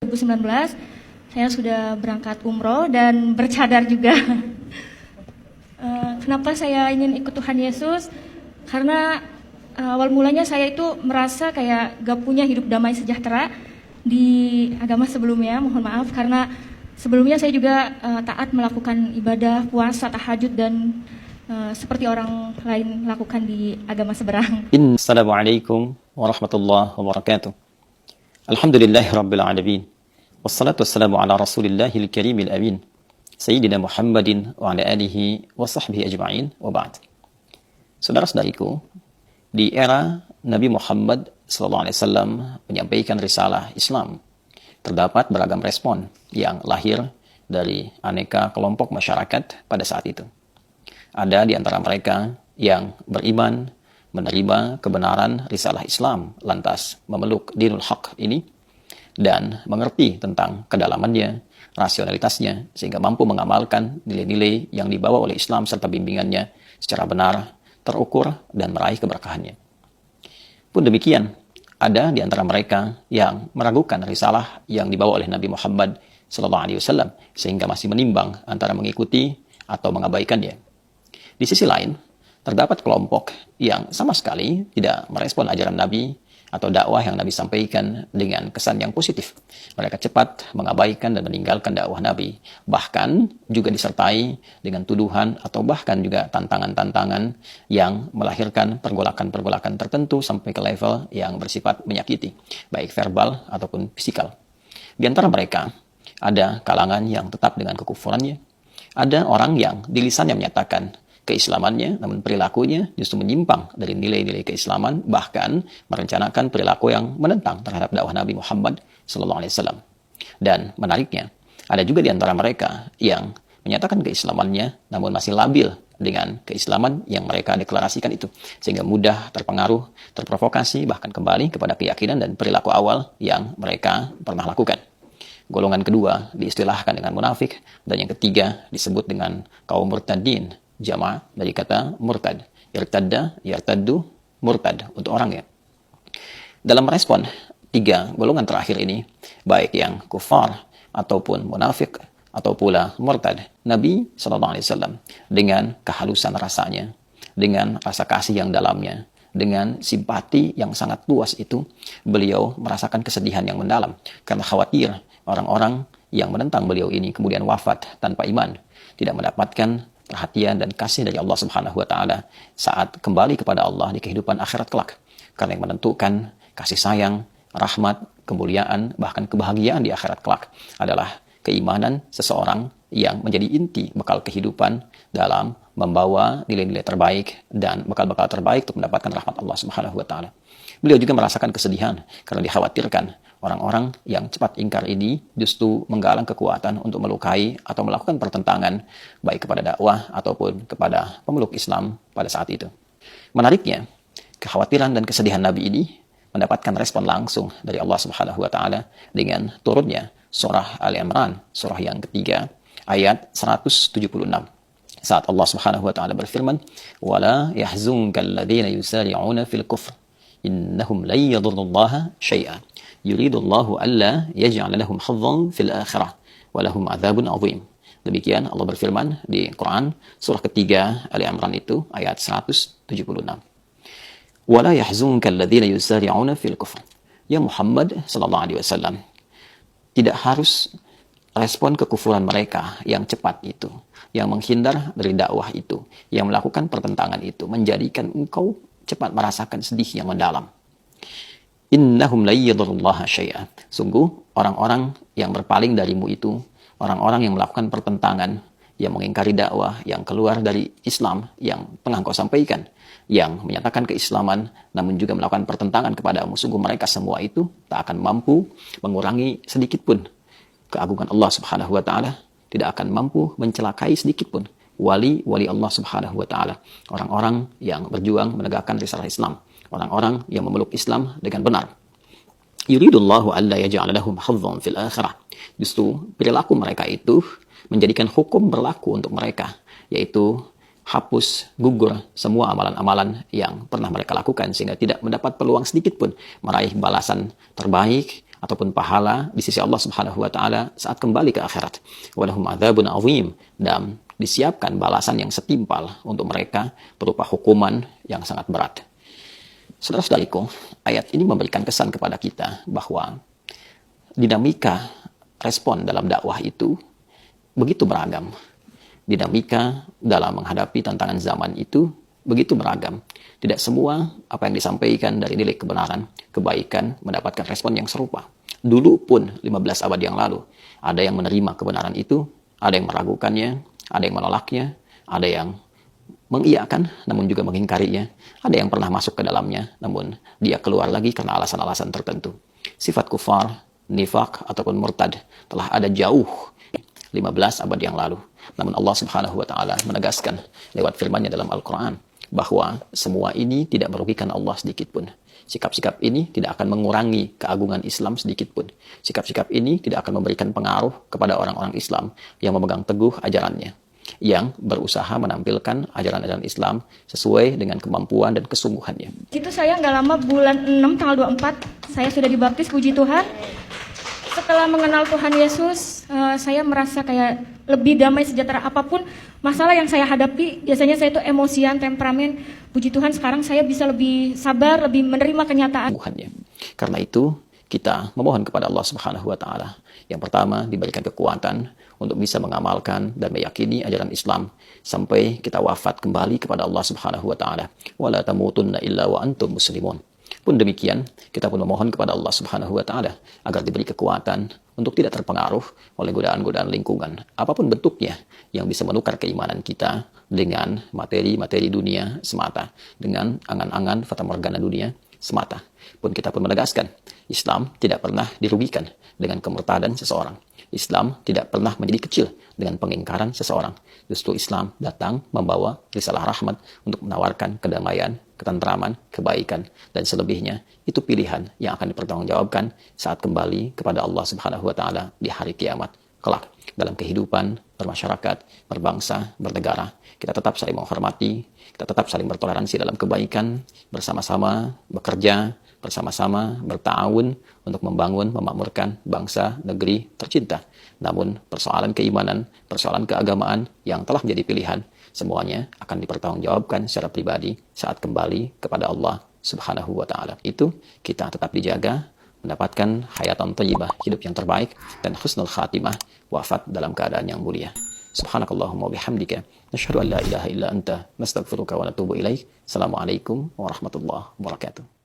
2019 saya sudah berangkat umroh dan bercadar juga. Kenapa saya ingin ikut Tuhan Yesus? Karena awal mulanya saya itu merasa kayak gak punya hidup damai sejahtera di agama sebelumnya. Mohon maaf karena sebelumnya saya juga taat melakukan ibadah, puasa, tahajud dan seperti orang lain lakukan di agama seberang. Assalamualaikum warahmatullahi wabarakatuh. Alhamdulillahi rabbil alamin. Wassalatu wassalamu ala rasulillahil karimil amin. Sayyidina Muhammadin wa ala alihi wa sahbihi ajma'in wa ba'd. Saudara-saudariku, di era Nabi Muhammad SAW menyampaikan risalah Islam, terdapat beragam respon yang lahir dari aneka kelompok masyarakat pada saat itu. Ada di antara mereka yang beriman, menerima kebenaran risalah Islam, lantas memeluk dinul haq ini, dan mengerti tentang kedalamannya, rasionalitasnya, sehingga mampu mengamalkan nilai-nilai yang dibawa oleh Islam serta bimbingannya secara benar, terukur, dan meraih keberkahannya. Pun demikian, ada di antara mereka yang meragukan risalah yang dibawa oleh Nabi Muhammad SAW, sehingga masih menimbang antara mengikuti atau mengabaikannya. Di sisi lain, terdapat kelompok yang sama sekali tidak merespon ajaran Nabi atau dakwah yang Nabi sampaikan dengan kesan yang positif. Mereka cepat mengabaikan dan meninggalkan dakwah Nabi. Bahkan juga disertai dengan tuduhan atau bahkan juga tantangan-tantangan yang melahirkan pergolakan-pergolakan tertentu sampai ke level yang bersifat menyakiti, baik verbal ataupun fisikal. Di antara mereka, ada kalangan yang tetap dengan kekufurannya. Ada orang yang di lisannya menyatakan keislamannya, namun perilakunya justru menyimpang dari nilai-nilai keislaman, bahkan merencanakan perilaku yang menentang terhadap dakwah Nabi Muhammad SAW. Dan menariknya, ada juga di antara mereka yang menyatakan keislamannya, namun masih labil dengan keislaman yang mereka deklarasikan itu, sehingga mudah terpengaruh, terprovokasi, bahkan kembali kepada keyakinan dan perilaku awal yang mereka pernah lakukan. Golongan kedua diistilahkan dengan munafik, dan yang ketiga disebut dengan kaum murtadin, jama' dari kata murtad. Irtadda, yartaddu, murtad untuk orangnya. Dalam merespon tiga golongan terakhir ini, baik yang kufar ataupun munafik atau pula murtad, Nabi SAW dengan kehalusan rasanya, dengan rasa kasih yang dalamnya, dengan simpati yang sangat luas itu, beliau merasakan kesedihan yang mendalam karena khawatir orang-orang yang menentang beliau ini kemudian wafat tanpa iman, tidak mendapatkan perhatian dan kasih dari Allah Subhanahu wa taala saat kembali kepada Allah di kehidupan akhirat kelak. Karena yang menentukan kasih sayang, rahmat, kemuliaan, bahkan kebahagiaan di akhirat kelak adalah keimanan seseorang yang menjadi inti bekal kehidupan dalam membawa nilai-nilai terbaik dan bekal-bekal terbaik untuk mendapatkan rahmat Allah Subhanahu wa taala. Beliau juga merasakan kesedihan karena dikhawatirkan orang-orang yang cepat ingkar ini justru menggalang kekuatan untuk melukai atau melakukan pertentangan baik kepada dakwah ataupun kepada pemeluk Islam pada saat itu. Menariknya, kekhawatiran dan kesedihan Nabi ini mendapatkan respon langsung dari Allah Subhanahu wa taala dengan turunnya surah Ali Imran, surah yang ketiga, ayat 176. Saat Allah Subhanahu wa taala berfirman, "Wala yahzunkal ladzina yusari'una fil kufr, innahum lan yadurrullaha syai'a. Yuridullahu alla yaj'ala lahum hazzan fil akhirah wa lahum adzabun 'adzim." Demikian Allah berfirman di Quran surah ketiga Ali Imran itu ayat 176. Wala yahzunkal ladzina yusari'una fil kufr. Ya Muhammad sallallahu alaihi wasallam, tidak harus respon kekufuran mereka yang cepat itu, yang menghindar dari dakwah itu, yang melakukan pertentangan itu, menjadikan engkau cepat merasakan sedih yang mendalam. Innahum la yadurrullaha syai'a. Sungguh orang-orang yang berpaling darimu itu, orang-orang yang melakukan pertentangan, yang mengingkari dakwah, yang keluar dari Islam yang tengah kau sampaikan, yang menyatakan keislaman namun juga melakukan pertentangan kepadamu, sungguh mereka semua itu tak akan mampu mengurangi sedikit pun keagungan Allah Subhanahu wa taala, tidak akan mampu mencelakai sedikit pun wali-wali Allah Subhanahu wa taala, orang-orang yang berjuang menegakkan risalah Islam, orang-orang yang memeluk Islam dengan benar. Yuridullahu alla yaj'ala lahum hazzan fil akhirah. Justru perilaku mereka itu menjadikan hukum berlaku untuk mereka, yaitu hapus, gugur semua amalan-amalan yang pernah mereka lakukan sehingga tidak mendapat peluang sedikit pun meraih balasan terbaik ataupun pahala di sisi Allah Subhanahu wa taala saat kembali ke akhirat. Walahum adzabun azim, dan disiapkan balasan yang setimpal untuk mereka berupa hukuman yang sangat berat. Saudara-saudariku, ayat ini memberikan kesan kepada kita bahwa dinamika respon dalam dakwah itu begitu beragam. Dinamika dalam menghadapi tantangan zaman itu begitu beragam. Tidak semua apa yang disampaikan dari nilai kebenaran, kebaikan mendapatkan respon yang serupa. Dulu pun 15 abad yang lalu, ada yang menerima kebenaran itu, ada yang meragukannya, ada yang menolaknya, ada yang mengiyakan namun juga mengingkarinya, ada yang pernah masuk ke dalamnya namun dia keluar lagi karena alasan-alasan tertentu. Sifat kufar, nifak ataupun murtad telah ada jauh 15 abad yang lalu. Namun Allah Subhanahu wa taala menegaskan lewat firman-Nya dalam Al-Qur'an bahwa semua ini tidak merugikan Allah sedikit pun. Sikap-sikap ini tidak akan mengurangi keagungan Islam sedikit pun. Sikap-sikap ini tidak akan memberikan pengaruh kepada orang-orang Islam yang memegang teguh ajarannya, yang berusaha menampilkan ajaran-ajaran Islam sesuai dengan kemampuan dan kesungguhannya. Itu saya nggak lama, bulan 6 tanggal 24, saya sudah dibaptis, puji Tuhan. Setelah mengenal Tuhan Yesus, saya merasa kayak lebih damai, sejahtera. Apapun masalah yang saya hadapi, biasanya saya itu emosian, temperamen. Puji Tuhan sekarang saya bisa lebih sabar, lebih menerima kenyataan. Karena itu, kita memohon kepada Allah Subhanahu wa taala. Yang pertama, diberikan kekuatan untuk bisa mengamalkan dan meyakini ajaran Islam sampai kita wafat kembali kepada Allah Subhanahu wa taala. Wala tamutunna illa wa antum muslimun. Pun demikian, kita pun memohon kepada Allah Subhanahu wa taala agar diberi kekuatan untuk tidak terpengaruh oleh godaan-godaan lingkungan, apapun bentuknya, yang bisa menukar keimanan kita dengan materi-materi dunia semata, dengan angan-angan fatamorgana dunia semata. Pun kita pun menegaskan, Islam tidak pernah dirugikan dengan kemurtadan seseorang. Islam tidak pernah menjadi kecil dengan pengingkaran seseorang. Justru Islam datang membawa risalah rahmat untuk menawarkan kedamaian, ketentraman, kebaikan, dan selebihnya itu pilihan yang akan dipertanggungjawabkan saat kembali kepada Allah Subhanahu wa taala di hari kiamat kelak. Dalam kehidupan bermasyarakat, berbangsa, bernegara, kita tetap saling menghormati, kita tetap saling bertoleransi dalam kebaikan, bersama-sama bekerja, bersama-sama bertawun untuk membangun, memakmurkan bangsa, negeri tercinta. Namun persoalan keimanan, persoalan keagamaan yang telah menjadi pilihan, semuanya akan dipertanggungjawabkan secara pribadi saat kembali kepada Allah Subhanahu wa taala. Itu kita tetap dijaga, mendapatkan hayatan thayyibah, hidup yang terbaik, dan husnul khatimah, wafat dalam keadaan yang mulia. Subhanakallahumma bihamdika, nasyhadu an la ilaha illa anta, nastaghfiruka wa natubu ilaik. Assalamualaikum warahmatullahi wabarakatuh.